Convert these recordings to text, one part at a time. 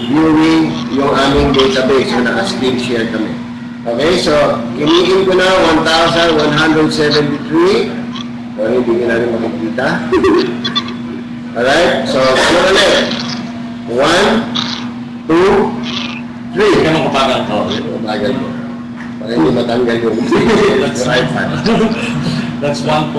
viewing yung aming database. So, naka-screen share kami. Okay, so, kiniin ko na 1,173. So, hindi ko natin makikita. Alright, so, ano ulit? 1, 2, 3. Kaya mo kapagal ko. Kapagal ko. Para hindi matanggal yung right hand. That's 1.2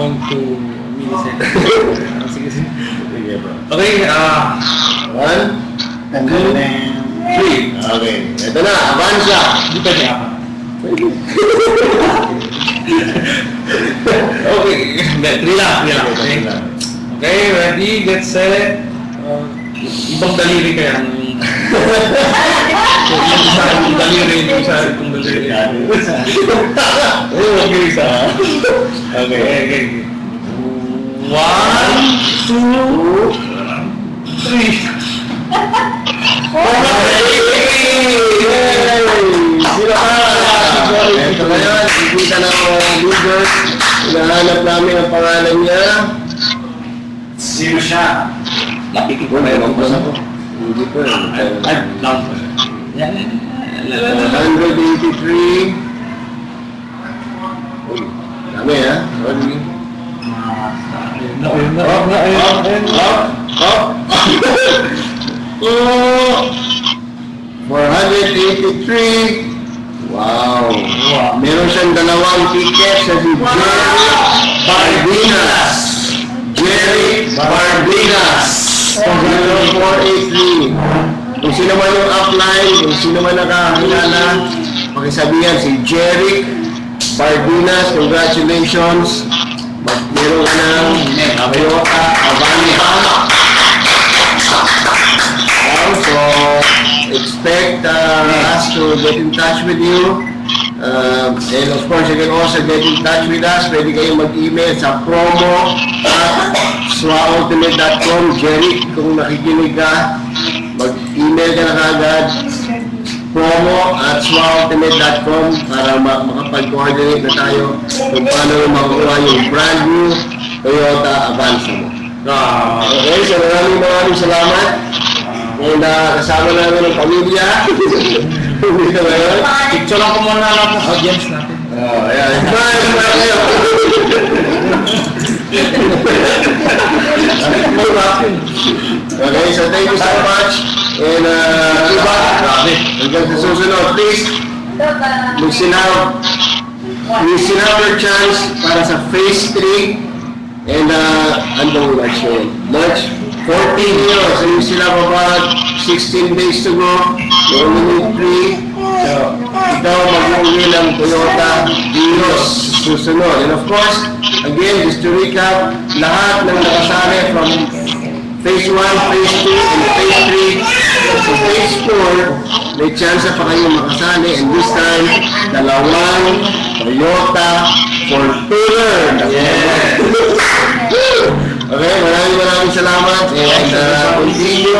milliseconds. Sige, sige. Sige, bro. Okay, 1, 2, 3. Okay, ito na, Avanza. Hindi pwede ako. Okay, 3 lang. Okay. Okay, ready, get set. Ibang daliri kaya. So, yung isa yung daliri, yung isa yung daliri. Okay, isa. Okay. 1, 2, 3. Sino ka? Ito ngayon, ikita na ang mga leaders. Hinahanap namin ang pangalan niya. Sino siya? Nakikita na yun. Hindi po. Ay, lang po. 183. Uy, dami ha? Sorry. Oh! 483. Wow. Meron siyang dalawang ticket sa si Jerry Barbinas. 483. Kung sino man yung upline, kung sino man nakakilala, pakisabihan si Jerry Barbinas. Congratulations. Meron ka ng Toyota Avanza. So, expect us to get in touch with you. And of course, you can also get in touch with us. Pwede kayong mag-email sa promo@swaultimate.com. Jerry, kung nakikinig ka, mag-email ka na kagad. promo@swaultimate.com para makapag-coordinate na tayo kung paano makuha yung brand new Toyota Avanza mo. Okay, so maraming salamat. And kasama namin ng pamilya. Hindi na ba yun? Picture lang ko muna lang ng audience natin. Ayan. Bye kayo. Okay, so thank you so much. And hanggang sa susunod, please, mag-sinap your chance para sa phase 3. And andong March yun? March 14 yun. So you still have about 16 days to go. You only need 3. So, ikaw mag-uwi ng Toyota Vios susunod. And of course, again, just to recap, lahat ng nakasali from phase 1, phase 2, and phase 3. So phase 4, may chance pa kayong makasali. And this time, dalawang Toyota Fortuner. Yeah. Okay, maraming salamat. And continue.